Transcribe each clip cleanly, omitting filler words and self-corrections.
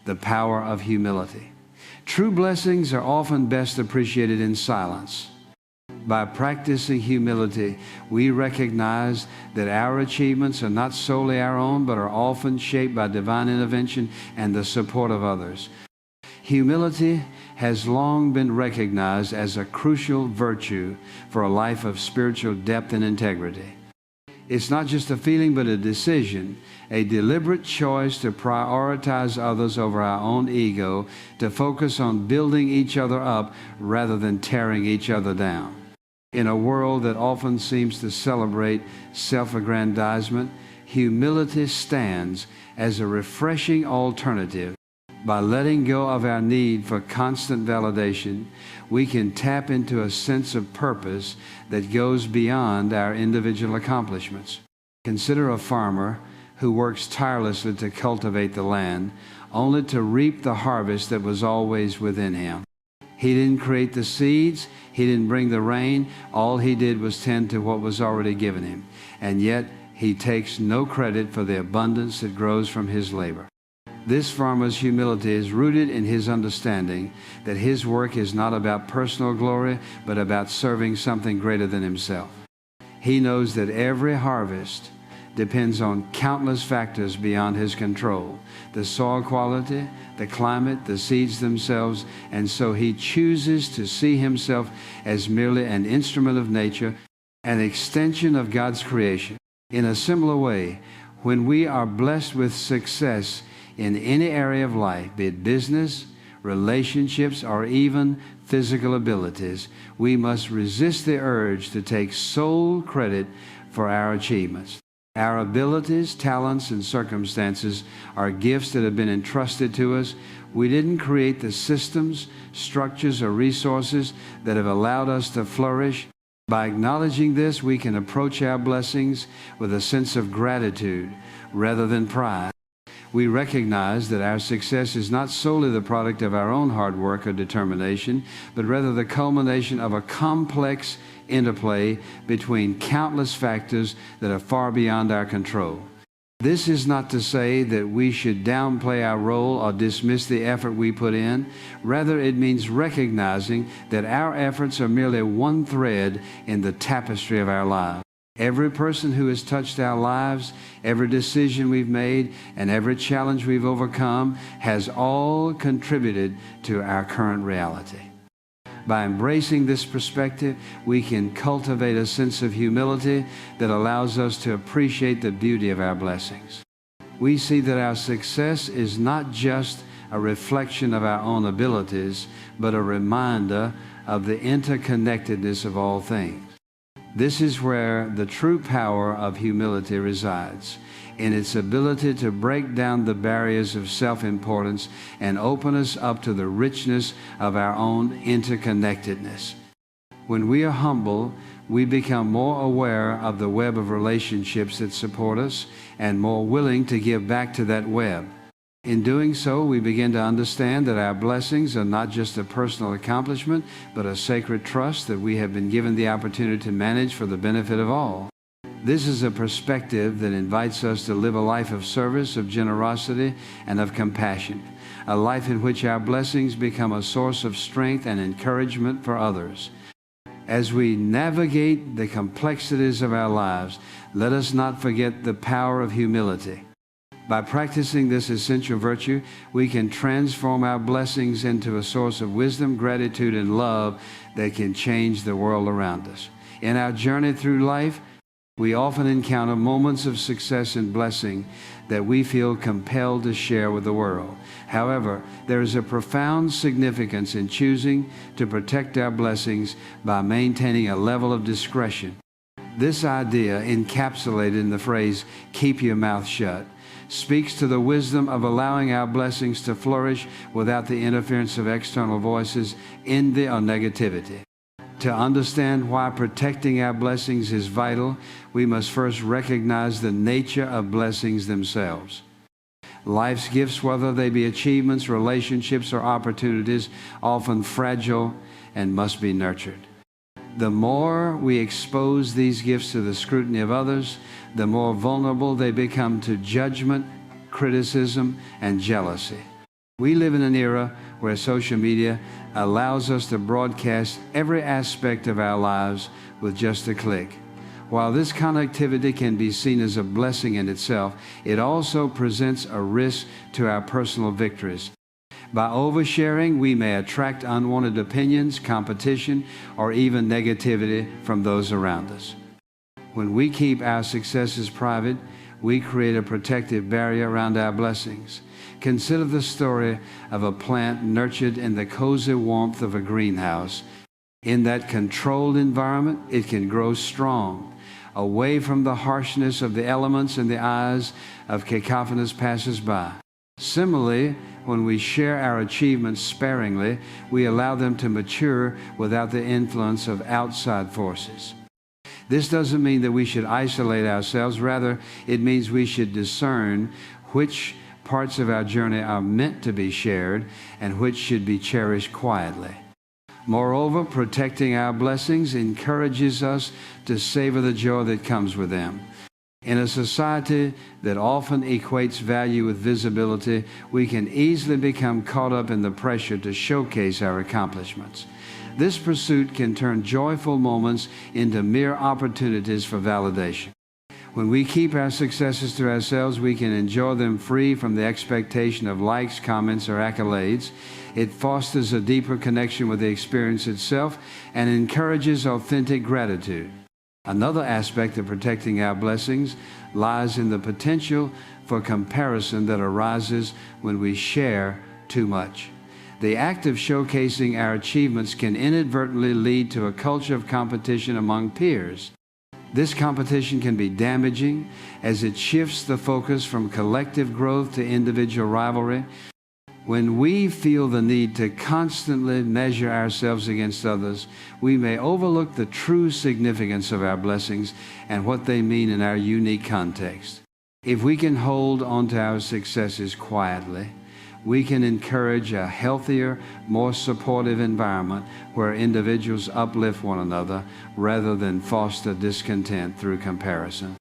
the power of humility. True blessings are often best appreciated in silence. By practicing humility, we recognize that our achievements are not solely our own, but are often shaped by divine intervention and the support of others. Humility has long been recognized as a crucial virtue for a life of spiritual depth and integrity. It's not just a feeling, but a decision, a deliberate choice to prioritize others over our own ego, to focus on building each other up rather than tearing each other down. In a world that often seems to celebrate self-aggrandizement, humility stands as a refreshing alternative. By letting go of our need for constant validation, we can tap into a sense of purpose that goes beyond our individual accomplishments. Consider a farmer who works tirelessly to cultivate the land, only to reap the harvest that was always within him. He didn't create the seeds, he didn't bring the rain, all he did was tend to what was already given him. And yet, he takes no credit for the abundance that grows from his labor. This farmer's humility is rooted in his understanding that his work is not about personal glory, but about serving something greater than himself. He knows that every harvest depends on countless factors beyond his control: the soil quality, the climate, the seeds themselves, and so he chooses to see himself as merely an instrument of nature, an extension of God's creation. In a similar way, when we are blessed with success in any area of life, be it business, relationships, or even physical abilities, we must resist the urge to take sole credit for our achievements. Our abilities, talents, and circumstances are gifts that have been entrusted to us. We didn't create the systems, structures, or resources that have allowed us to flourish. By acknowledging this, we can approach our blessings with a sense of gratitude rather than pride. We recognize that our success is not solely the product of our own hard work or determination, but rather the culmination of a complex interplay between countless factors that are far beyond our control. This is not to say that we should downplay our role or dismiss the effort we put in. Rather, it means recognizing that our efforts are merely one thread in the tapestry of our lives. Every person who has touched our lives, every decision we've made, and every challenge we've overcome has all contributed to our current reality. By embracing this perspective, we can cultivate a sense of humility that allows us to appreciate the beauty of our blessings. We see that our success is not just a reflection of our own abilities, but a reminder of the interconnectedness of all things. This is where the true power of humility resides, in its ability to break down the barriers of self-importance and open us up to the richness of our own interconnectedness. When we are humble, we become more aware of the web of relationships that support us and more willing to give back to that web. In doing so, we begin to understand that our blessings are not just a personal accomplishment, but a sacred trust that we have been given the opportunity to manage for the benefit of all. This is a perspective that invites us to live a life of service, of generosity, and of compassion, a life in which our blessings become a source of strength and encouragement for others. As we navigate the complexities of our lives, let us not forget the power of humility. By practicing this essential virtue, we can transform our blessings into a source of wisdom, gratitude, and love that can change the world around us. In our journey through life, we often encounter moments of success and blessing that we feel compelled to share with the world. However, there is a profound significance in choosing to protect our blessings by maintaining a level of discretion. This idea, encapsulated in the phrase, "keep your mouth shut," speaks to the wisdom of allowing our blessings to flourish without the interference of external voices, envy, or negativity. To understand why protecting our blessings is vital, we must first recognize the nature of blessings themselves. Life's gifts, whether they be achievements, relationships, or opportunities, often fragile and must be nurtured. The more we expose these gifts to the scrutiny of others, the more vulnerable they become to judgment, criticism, and jealousy. We live in an era where social media allows us to broadcast every aspect of our lives with just a click. While this connectivity can be seen as a blessing in itself, it also presents a risk to our personal victories. By oversharing, we may attract unwanted opinions, competition, or even negativity from those around us. When we keep our successes private, we create a protective barrier around our blessings. Consider the story of a plant nurtured in the cozy warmth of a greenhouse. In that controlled environment, it can grow strong, away from the harshness of the elements and the eyes of cacophonous passers-by. Similarly, when we share our achievements sparingly, we allow them to mature without the influence of outside forces. This doesn't mean that we should isolate ourselves. Rather, it means we should discern which parts of our journey are meant to be shared and which should be cherished quietly. Moreover, protecting our blessings encourages us to savor the joy that comes with them. In a society that often equates value with visibility, we can easily become caught up in the pressure to showcase our accomplishments. This pursuit can turn joyful moments into mere opportunities for validation. When we keep our successes to ourselves, we can enjoy them free from the expectation of likes, comments, or accolades. It fosters a deeper connection with the experience itself and encourages authentic gratitude. Another aspect of protecting our blessings lies in the potential for comparison that arises when we share too much. The act of showcasing our achievements can inadvertently lead to a culture of competition among peers. This competition can be damaging as it shifts the focus from collective growth to individual rivalry. When we feel the need to constantly measure ourselves against others, we may overlook the true significance of our blessings and what they mean in our unique context. If we can hold on to our successes quietly, we can encourage a healthier, more supportive environment where individuals uplift one another rather than foster discontent through comparison.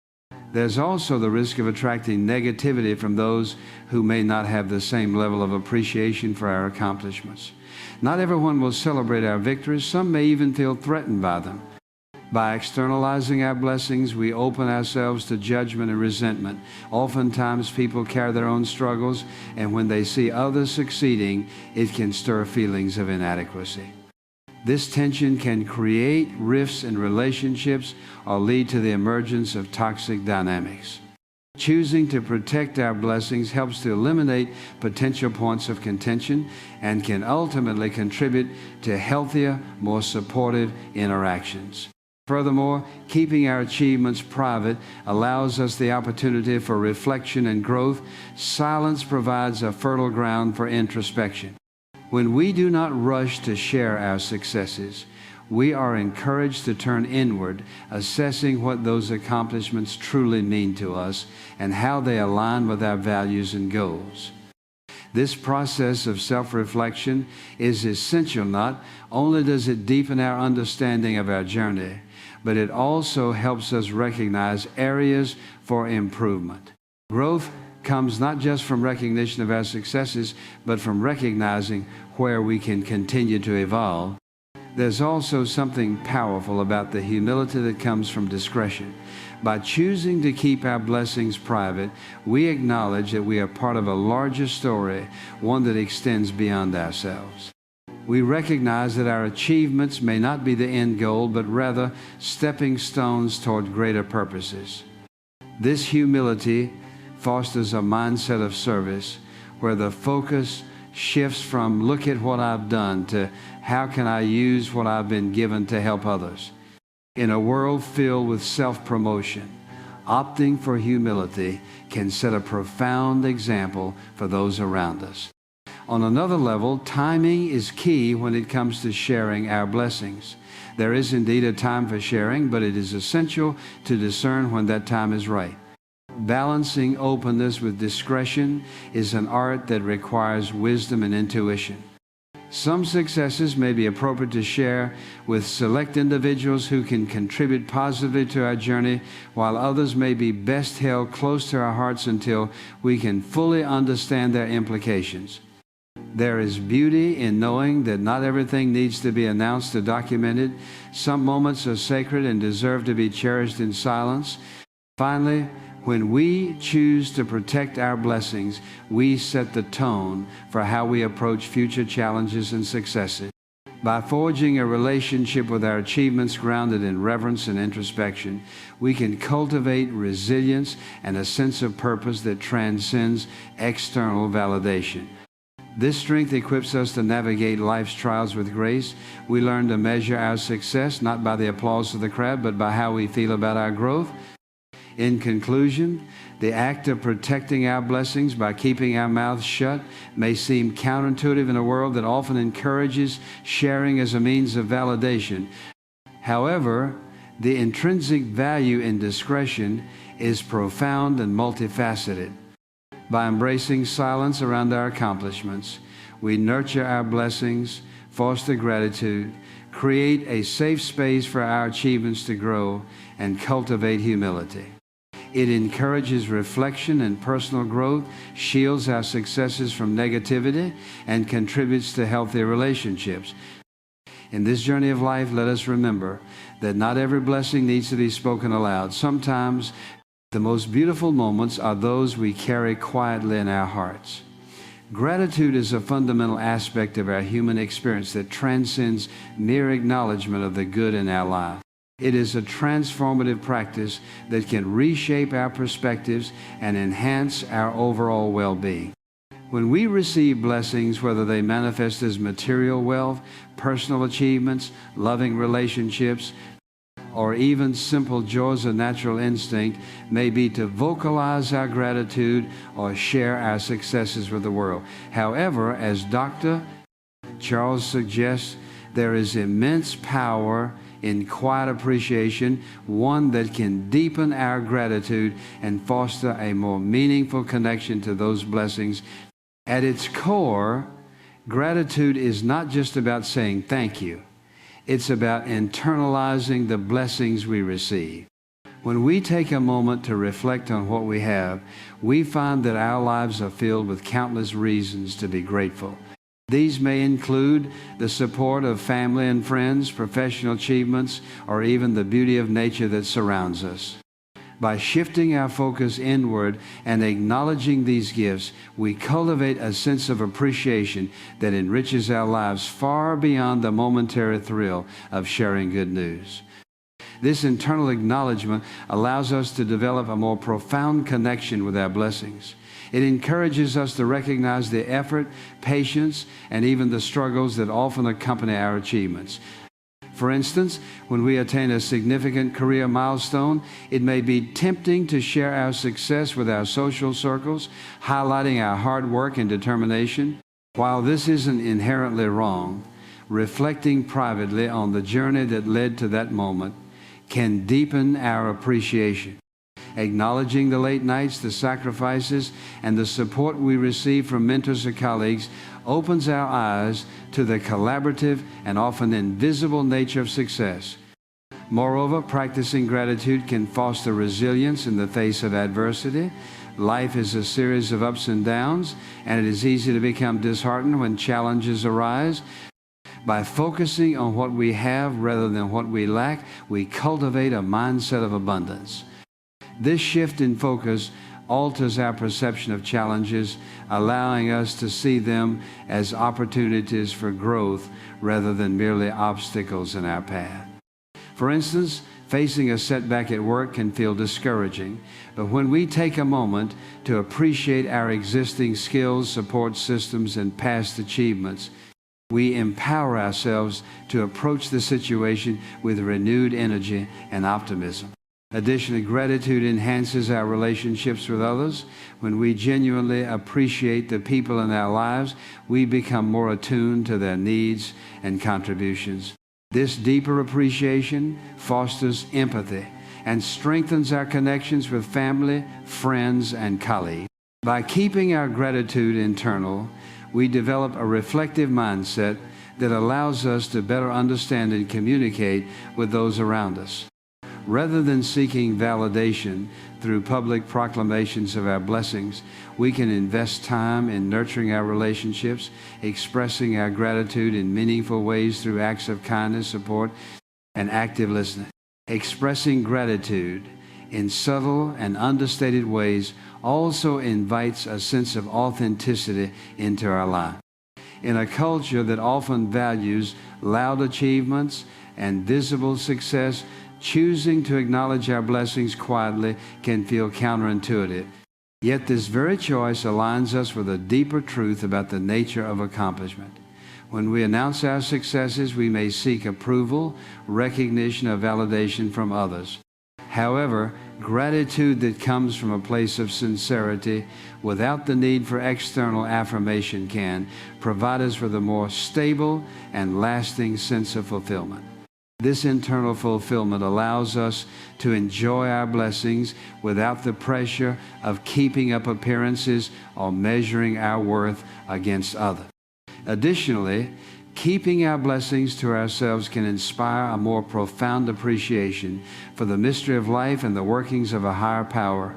There's also the risk of attracting negativity from those who may not have the same level of appreciation for our accomplishments. Not everyone will celebrate our victories. Some may even feel threatened by them. By externalizing our blessings, we open ourselves to judgment and resentment. Oftentimes, people carry their own struggles, and when they see others succeeding, it can stir feelings of inadequacy. This tension can create rifts in relationships or lead to the emergence of toxic dynamics. Choosing to protect our blessings helps to eliminate potential points of contention and can ultimately contribute to healthier, more supportive interactions. Furthermore, keeping our achievements private allows us the opportunity for reflection and growth. Silence provides a fertile ground for introspection. When we do not rush to share our successes, we are encouraged to turn inward, assessing what those accomplishments truly mean to us and how they align with our values and goals. This process of self-reflection is essential. Not only does it deepen our understanding of our journey, but it also helps us recognize areas for improvement. Growth comes not just from recognition of our successes, but from recognizing where we can continue to evolve. There's also something powerful about the humility that comes from discretion. By choosing to keep our blessings private, we acknowledge that we are part of a larger story, one that extends beyond ourselves. We recognize that our achievements may not be the end goal, but rather stepping stones toward greater purposes. This humility fosters a mindset of service where the focus shifts from look at what I've done to how can I use what I've been given to help others. In a world filled with self-promotion, opting for humility can set a profound example for those around us. On another level, timing is key when it comes to sharing our blessings. There is indeed a time for sharing, but it is essential to discern when that time is right. Balancing openness with discretion is an art that requires wisdom and intuition. Some successes may be appropriate to share with select individuals who can contribute positively to our journey, while others may be best held close to our hearts until we can fully understand their implications. There is beauty in knowing that not everything needs to be announced or documented. Some moments are sacred and deserve to be cherished in silence. Finally, when we choose to protect our blessings, we set the tone for how we approach future challenges and successes. By forging a relationship with our achievements grounded in reverence and introspection, we can cultivate resilience and a sense of purpose that transcends external validation. This strength equips us to navigate life's trials with grace. We learn to measure our success not by the applause of the crowd, but by how we feel about our growth. In conclusion, the act of protecting our blessings by keeping our mouths shut may seem counterintuitive in a world that often encourages sharing as a means of validation. However, the intrinsic value in discretion is profound and multifaceted. By embracing silence around our accomplishments, we nurture our blessings, foster gratitude, create a safe space for our achievements to grow, and cultivate humility. It encourages reflection and personal growth, shields our successes from negativity, and contributes to healthy relationships. In this journey of life, let us remember that not every blessing needs to be spoken aloud. Sometimes the most beautiful moments are those we carry quietly in our hearts. Gratitude is a fundamental aspect of our human experience that transcends mere acknowledgement of the good in our life. It is a transformative practice that can reshape our perspectives and enhance our overall well-being. When we receive blessings, whether they manifest as material wealth, personal achievements, loving relationships, or even simple joys of natural instinct, may be to vocalize our gratitude or share our successes with the world. However, as Dr. Charles suggests, there is immense power in quiet appreciation, one that can deepen our gratitude and foster a more meaningful connection to those blessings. At its core, gratitude is not just about saying thank you. It's about internalizing the blessings we receive. When we take a moment to reflect on what we have, we find that our lives are filled with countless reasons to be grateful. These may include the support of family and friends, professional achievements, or even the beauty of nature that surrounds us. By shifting our focus inward and acknowledging these gifts, we cultivate a sense of appreciation that enriches our lives far beyond the momentary thrill of sharing good news. This internal acknowledgement allows us to develop a more profound connection with our blessings. It encourages us to recognize the effort, patience, and even the struggles that often accompany our achievements. For instance, when we attain a significant career milestone, it may be tempting to share our success with our social circles, highlighting our hard work and determination. While this isn't inherently wrong, reflecting privately on the journey that led to that moment can deepen our appreciation. Acknowledging the late nights, the sacrifices, and the support we receive from mentors or colleagues opens our eyes to the collaborative and often invisible nature of success. Moreover, practicing gratitude can foster resilience in the face of adversity. Life is a series of ups and downs, and it is easy to become disheartened when challenges arise. By focusing on what we have rather than what we lack, we cultivate a mindset of abundance. This shift in focus alters our perception of challenges, allowing us to see them as opportunities for growth rather than merely obstacles in our path. For instance, facing a setback at work can feel discouraging, but when we take a moment to appreciate our existing skills, support systems, and past achievements, we empower ourselves to approach the situation with renewed energy and optimism. Additionally, gratitude enhances our relationships with others. When we genuinely appreciate the people in our lives, we become more attuned to their needs and contributions. This deeper appreciation fosters empathy and strengthens our connections with family, friends, and colleagues. By keeping our gratitude internal, we develop a reflective mindset that allows us to better understand and communicate with those around us. Rather than seeking validation, through public proclamations of our blessings. We can invest time in nurturing our relationships, expressing our gratitude in meaningful ways through acts of kindness, support, and active listening. Expressing gratitude in subtle and understated ways also invites a sense of authenticity into our life. In a culture that often values loud achievements and visible success, choosing to acknowledge our blessings quietly can feel counterintuitive. Yet this very choice aligns us with a deeper truth about the nature of accomplishment. When we announce our successes, we may seek approval, recognition, or validation from others. However, gratitude that comes from a place of sincerity without the need for external affirmation can provide us with a more stable and lasting sense of fulfillment. This internal fulfillment allows us to enjoy our blessings without the pressure of keeping up appearances or measuring our worth against others. Additionally, keeping our blessings to ourselves can inspire a more profound appreciation for the mystery of life and the workings of a higher power.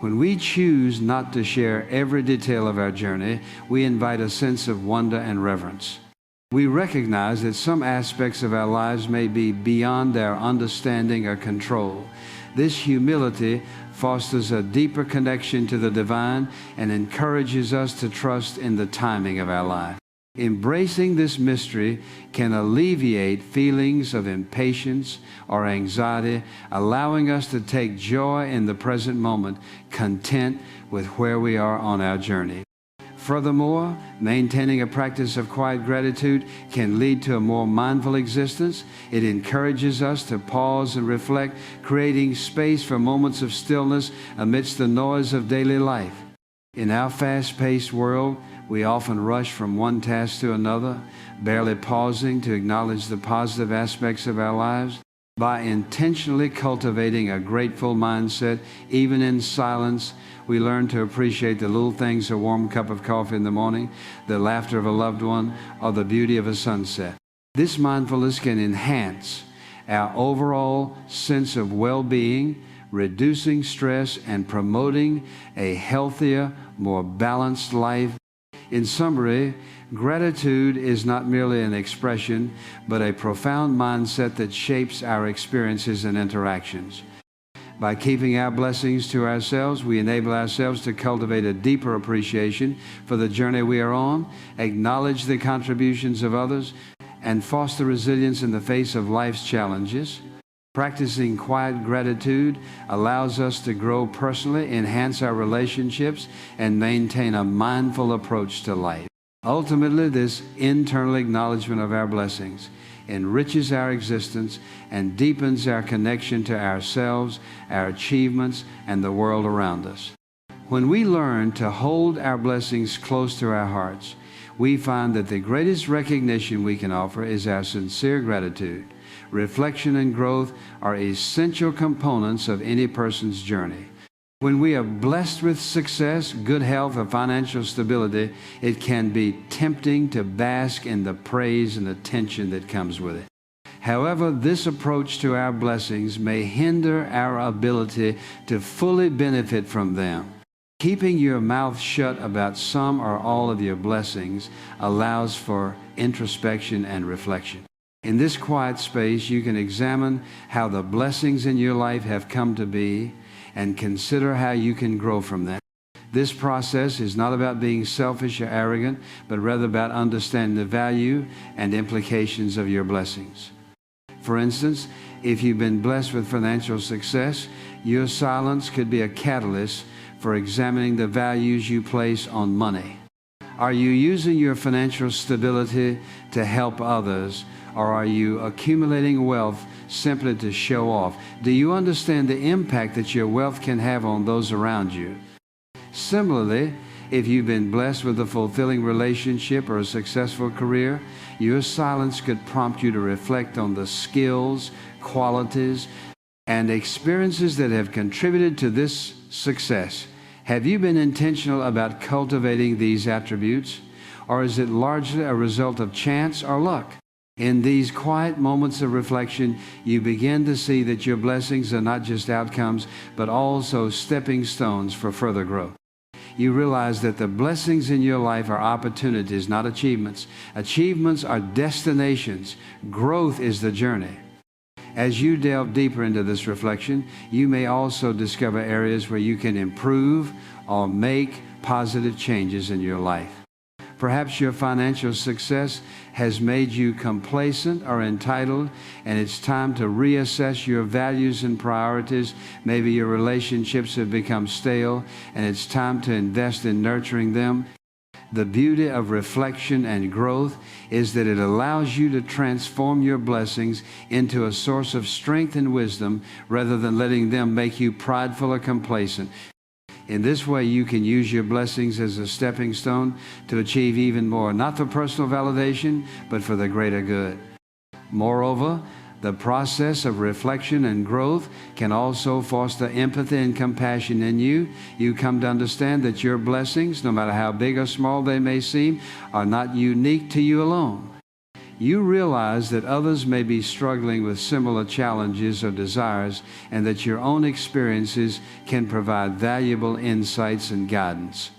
When we choose not to share every detail of our journey, we invite a sense of wonder and reverence. We recognize that some aspects of our lives may be beyond our understanding or control. This humility fosters a deeper connection to the divine and encourages us to trust in the timing of our life. Embracing this mystery can alleviate feelings of impatience or anxiety, allowing us to take joy in the present moment, content with where we are on our journey. Furthermore, maintaining a practice of quiet gratitude can lead to a more mindful existence. It encourages us to pause and reflect, creating space for moments of stillness amidst the noise of daily life. In our fast-paced world, we often rush from one task to another, barely pausing to acknowledge the positive aspects of our lives. By intentionally cultivating a grateful mindset, even in silence, we learn to appreciate the little things, a warm cup of coffee in the morning, the laughter of a loved one, or the beauty of a sunset. This mindfulness can enhance our overall sense of well-being, reducing stress and promoting a healthier, more balanced life. In summary, gratitude is not merely an expression, but a profound mindset that shapes our experiences and interactions. By keeping our blessings to ourselves, we enable ourselves to cultivate a deeper appreciation for the journey we are on, acknowledge the contributions of others, and foster resilience in the face of life's challenges. Practicing quiet gratitude allows us to grow personally, enhance our relationships, and maintain a mindful approach to life. Ultimately, this internal acknowledgement of our blessings enriches our existence and deepens our connection to ourselves, our achievements, and the world around us. When we learn to hold our blessings close to our hearts, we find that the greatest recognition we can offer is our sincere gratitude. Reflection and growth are essential components of any person's journey. When we are blessed with success, good health, or financial stability, it can be tempting to bask in the praise and attention that comes with it. However, this approach to our blessings may hinder our ability to fully benefit from them. Keeping your mouth shut about some or all of your blessings allows for introspection and reflection. In this quiet space, you can examine how the blessings in your life have come to be and consider how you can grow from them. This process is not about being selfish or arrogant, but rather about understanding the value and implications of your blessings. For instance, if you've been blessed with financial success, your silence could be a catalyst for examining the values you place on money. Are you using your financial stability to help others, or are you accumulating wealth simply to show off? Do you understand the impact that your wealth can have on those around you? Similarly, if you've been blessed with a fulfilling relationship or a successful career, your silence could prompt you to reflect on the skills, qualities, and experiences that have contributed to this success. Have you been intentional about cultivating these attributes, or is it largely a result of chance or luck? In these quiet moments of reflection, you begin to see that your blessings are not just outcomes, but also stepping stones for further growth. You realize that the blessings in your life are opportunities, not achievements. Achievements are destinations. Growth is the journey. As you delve deeper into this reflection, you may also discover areas where you can improve or make positive changes in your life. Perhaps your financial success has made you complacent or entitled, and it's time to reassess your values and priorities. Maybe your relationships have become stale, and it's time to invest in nurturing them. The beauty of reflection and growth is that it allows you to transform your blessings into a source of strength and wisdom rather than letting them make you prideful or complacent. In this way, you can use your blessings as a stepping stone to achieve even more, not for personal validation, but for the greater good. Moreover, the process of reflection and growth can also foster empathy and compassion in you. You come to understand that your blessings, no matter how big or small they may seem, are not unique to you alone. You realize that others may be struggling with similar challenges or desires, and that your own experiences can provide valuable insights and guidance.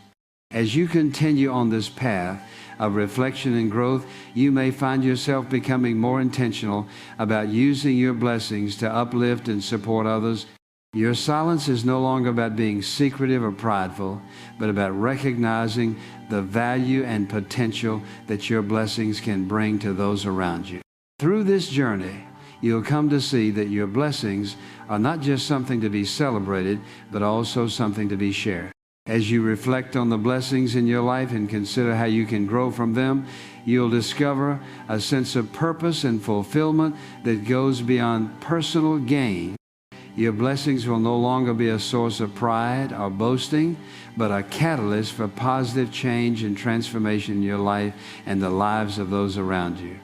As you continue on this path of reflection and growth, you may find yourself becoming more intentional about using your blessings to uplift and support others. Your silence is no longer about being secretive or prideful, but about recognizing the value and potential that your blessings can bring to those around you. Through this journey, you'll come to see that your blessings are not just something to be celebrated, but also something to be shared. As you reflect on the blessings in your life and consider how you can grow from them, you'll discover a sense of purpose and fulfillment that goes beyond personal gain. Your blessings will no longer be a source of pride or boasting, but a catalyst for positive change and transformation in your life and the lives of those around you.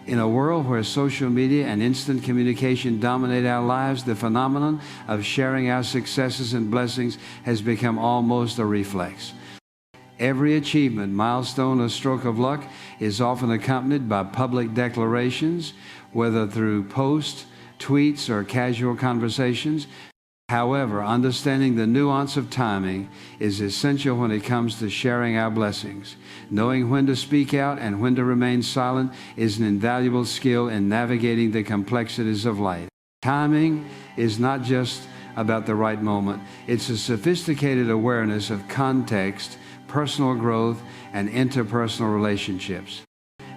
In a world where social media and instant communication dominate our lives, the phenomenon of sharing our successes and blessings has become almost a reflex. Every achievement, milestone, or stroke of luck is often accompanied by public declarations, whether through posts, tweets, or casual conversations. However, understanding the nuance of timing is essential when it comes to sharing our blessings. Knowing when to speak out and when to remain silent is an invaluable skill in navigating the complexities of life. Timing is not just about the right moment. It's a sophisticated awareness of context, personal growth, and interpersonal relationships.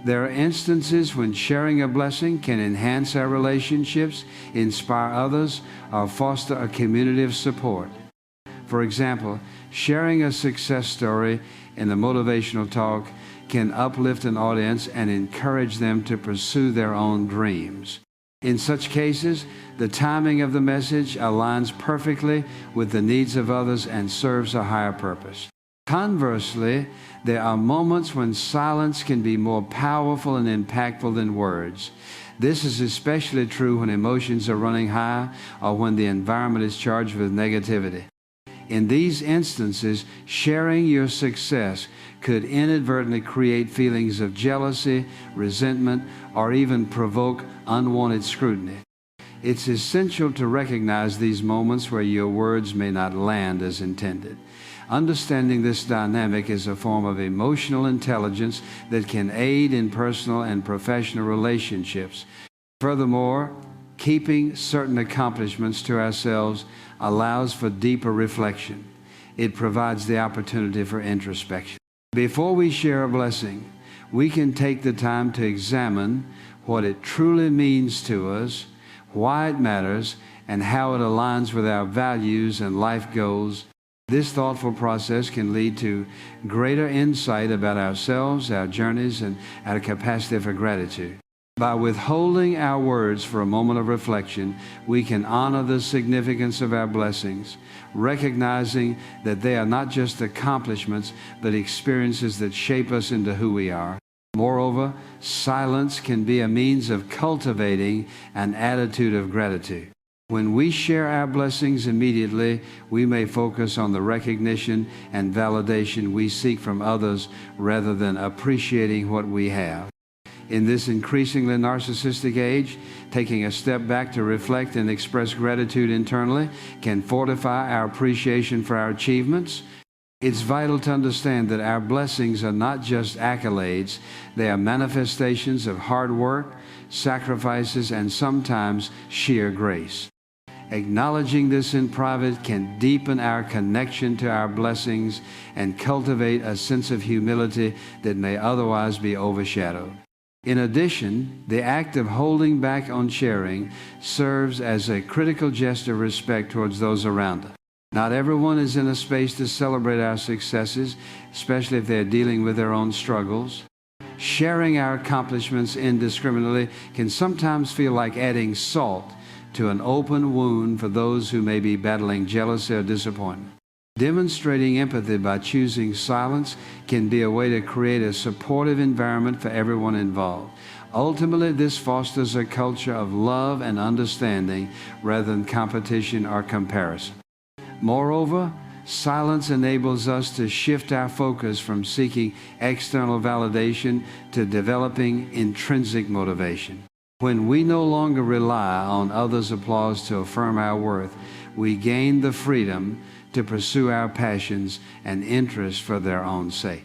There are instances when sharing a blessing can enhance our relationships, inspire others, or foster a community of support. For example, sharing a success story in a motivational talk can uplift an audience and encourage them to pursue their own dreams. In such cases, the timing of the message aligns perfectly with the needs of others and serves a higher purpose. Conversely, there are moments when silence can be more powerful and impactful than words. This is especially true when emotions are running high or when the environment is charged with negativity. In these instances, sharing your success could inadvertently create feelings of jealousy, resentment, or even provoke unwanted scrutiny. It's essential to recognize these moments where your words may not land as intended. Understanding this dynamic is a form of emotional intelligence that can aid in personal and professional relationships. Furthermore, keeping certain accomplishments to ourselves allows for deeper reflection. It provides the opportunity for introspection. Before we share a blessing, we can take the time to examine what it truly means to us, why it matters, and how it aligns with our values and life goals. This thoughtful process can lead to greater insight about ourselves, our journeys, and our capacity for gratitude. By withholding our words for a moment of reflection, we can honor the significance of our blessings, recognizing that they are not just accomplishments, but experiences that shape us into who we are. Moreover, silence can be a means of cultivating an attitude of gratitude. When we share our blessings immediately, we may focus on the recognition and validation we seek from others rather than appreciating what we have. In this increasingly narcissistic age, taking a step back to reflect and express gratitude internally can fortify our appreciation for our achievements. It's vital to understand that our blessings are not just accolades, they are manifestations of hard work, sacrifices, and sometimes sheer grace. Acknowledging this in private can deepen our connection to our blessings and cultivate a sense of humility that may otherwise be overshadowed. In addition, the act of holding back on sharing serves as a critical gesture of respect towards those around us. Not everyone is in a space to celebrate our successes, especially if they're dealing with their own struggles. Sharing our accomplishments indiscriminately can sometimes feel like adding salt to an open wound for those who may be battling jealousy or disappointment. Demonstrating empathy by choosing silence can be a way to create a supportive environment for everyone involved. Ultimately, this fosters a culture of love and understanding rather than competition or comparison. Moreover, silence enables us to shift our focus from seeking external validation to developing intrinsic motivation. When we no longer rely on others' applause to affirm our worth, we gain the freedom to pursue our passions and interests for their own sake.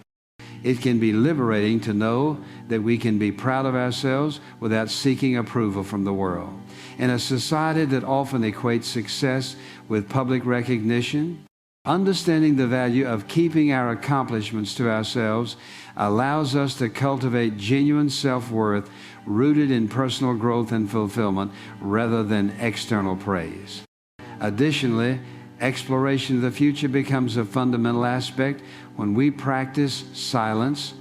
It can be liberating to know that we can be proud of ourselves without seeking approval from the world. In a society that often equates success with public recognition, understanding the value of keeping our accomplishments to ourselves allows us to cultivate genuine self-worth rooted in personal growth and fulfillment rather than external praise. Additionally, exploration of the future becomes a fundamental aspect when we practice silence.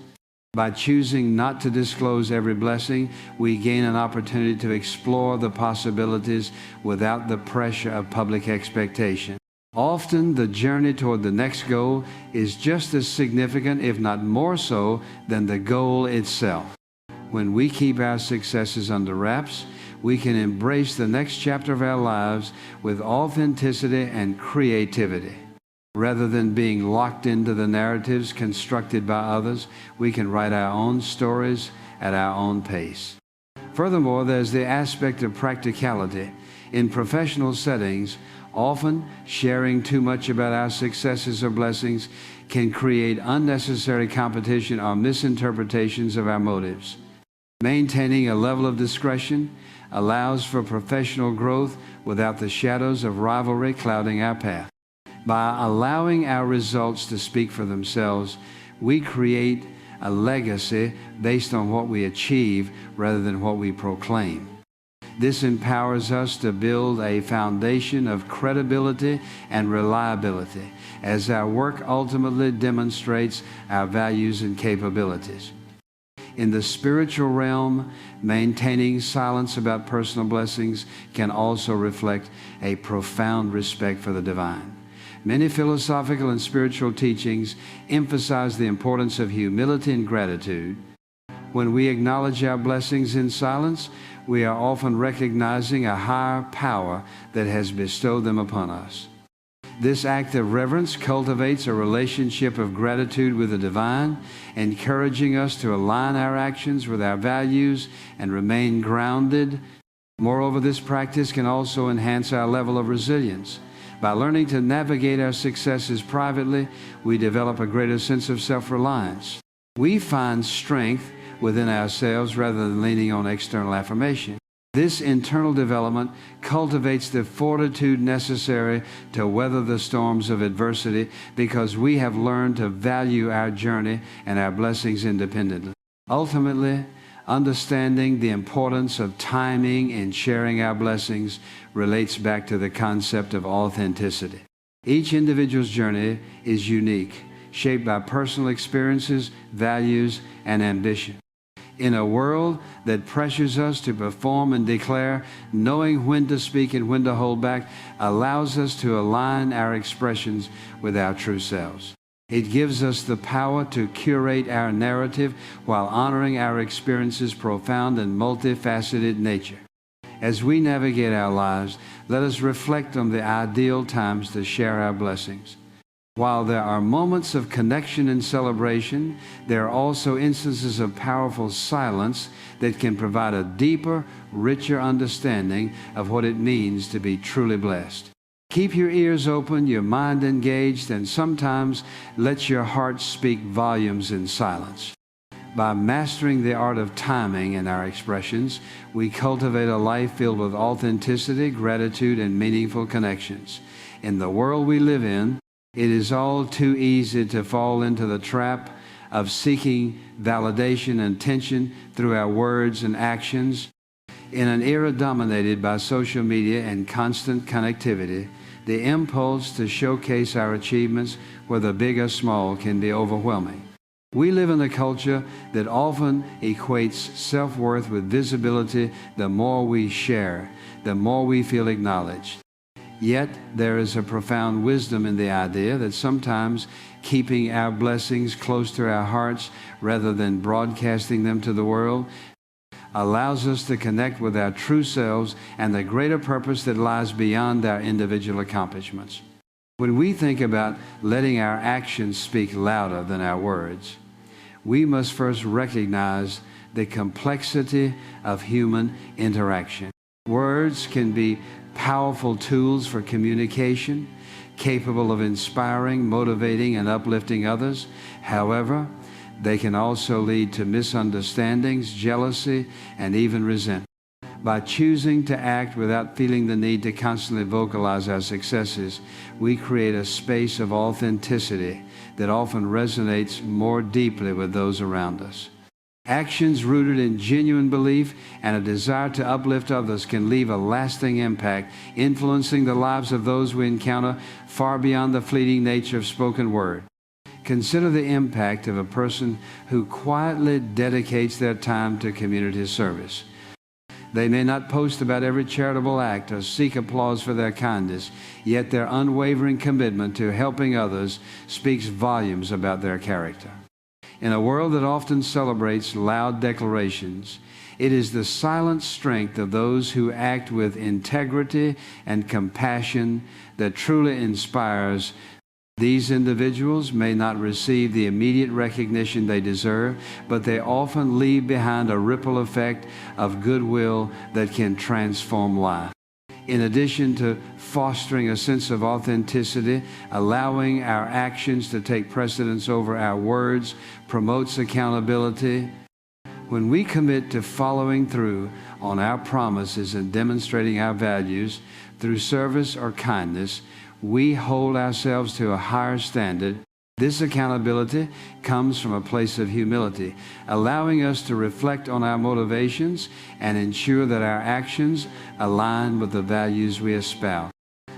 By choosing not to disclose every blessing, we gain an opportunity to explore the possibilities without the pressure of public expectation. Often, the journey toward the next goal is just as significant, if not more so, than the goal itself. When we keep our successes under wraps, we can embrace the next chapter of our lives with authenticity and creativity. Rather than being locked into the narratives constructed by others, we can write our own stories at our own pace. Furthermore, there's the aspect of practicality. In professional settings, often sharing too much about our successes or blessings can create unnecessary competition or misinterpretations of our motives. Maintaining a level of discretion allows for professional growth without the shadows of rivalry clouding our path. By allowing our results to speak for themselves, we create a legacy based on what we achieve rather than what we proclaim. This empowers us to build a foundation of credibility and reliability as our work ultimately demonstrates our values and capabilities. In the spiritual realm, maintaining silence about personal blessings can also reflect a profound respect for the divine. Many philosophical and spiritual teachings emphasize the importance of humility and gratitude. When we acknowledge our blessings in silence, we are often recognizing a higher power that has bestowed them upon us. This act of reverence cultivates a relationship of gratitude with the divine, encouraging us to align our actions with our values and remain grounded. Moreover, this practice can also enhance our level of resilience. By learning to navigate our successes privately, we develop a greater sense of self-reliance. We find strength within ourselves rather than leaning on external affirmation. This internal development cultivates the fortitude necessary to weather the storms of adversity because we have learned to value our journey and our blessings independently. Ultimately, understanding the importance of timing in sharing our blessings relates back to the concept of authenticity. Each individual's journey is unique, shaped by personal experiences, values, and ambition. In a world that pressures us to perform and declare, knowing when to speak and when to hold back allows us to align our expressions with our true selves. It gives us the power to curate our narrative while honoring our experiences' profound and multifaceted nature. As we navigate our lives, let us reflect on the ideal times to share our blessings. While there are moments of connection and celebration, there are also instances of powerful silence that can provide a deeper, richer understanding of what it means to be truly blessed. Keep your ears open, your mind engaged, and sometimes let your heart speak volumes in silence. By mastering the art of timing in our expressions, we cultivate a life filled with authenticity, gratitude, and meaningful connections. In the world we live in, it is all too easy to fall into the trap of seeking validation and attention through our words and actions. In an era dominated by social media and constant connectivity, the impulse to showcase our achievements, whether big or small, can be overwhelming. We live in a culture that often equates self-worth with visibility. The more we share, the more we feel acknowledged. Yet there is a profound wisdom in the idea that sometimes keeping our blessings close to our hearts rather than broadcasting them to the world allows us to connect with our true selves and the greater purpose that lies beyond our individual accomplishments. When we think about letting our actions speak louder than our words, we must first recognize the complexity of human interaction. Words can be powerful tools for communication, capable of inspiring, motivating, and uplifting others. However, they can also lead to misunderstandings, jealousy, and even resentment. By choosing to act without feeling the need to constantly vocalize our successes, we create a space of authenticity that often resonates more deeply with those around us. Actions rooted in genuine belief and a desire to uplift others can leave a lasting impact, influencing the lives of those we encounter far beyond the fleeting nature of spoken word. Consider the impact of a person who quietly dedicates their time to community service. They may not post about every charitable act or seek applause for their kindness, yet their unwavering commitment to helping others speaks volumes about their character. In a world that often celebrates loud declarations, it is the silent strength of those who act with integrity and compassion that truly inspires. These individuals may not receive the immediate recognition they deserve, but they often leave behind a ripple effect of goodwill that can transform life. In addition to fostering a sense of authenticity, allowing our actions to take precedence over our words promotes accountability. When we commit to following through on our promises and demonstrating our values through service or kindness, we hold ourselves to a higher standard. This accountability comes from a place of humility, allowing us to reflect on our motivations and ensure that our actions align with the values we espouse.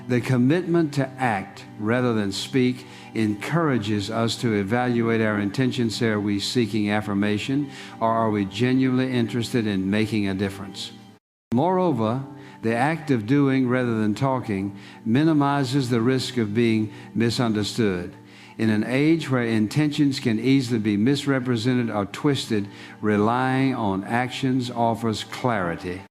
The commitment to act rather than speak encourages us to evaluate our intentions. Are we seeking affirmation, or are we genuinely interested in making a difference? Moreover, the act of doing rather than talking minimizes the risk of being misunderstood. In an age where intentions can easily be misrepresented or twisted, relying on actions offers clarity.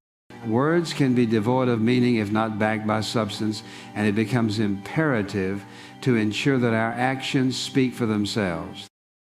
Words can be devoid of meaning if not backed by substance, and it becomes imperative to ensure that our actions speak for themselves.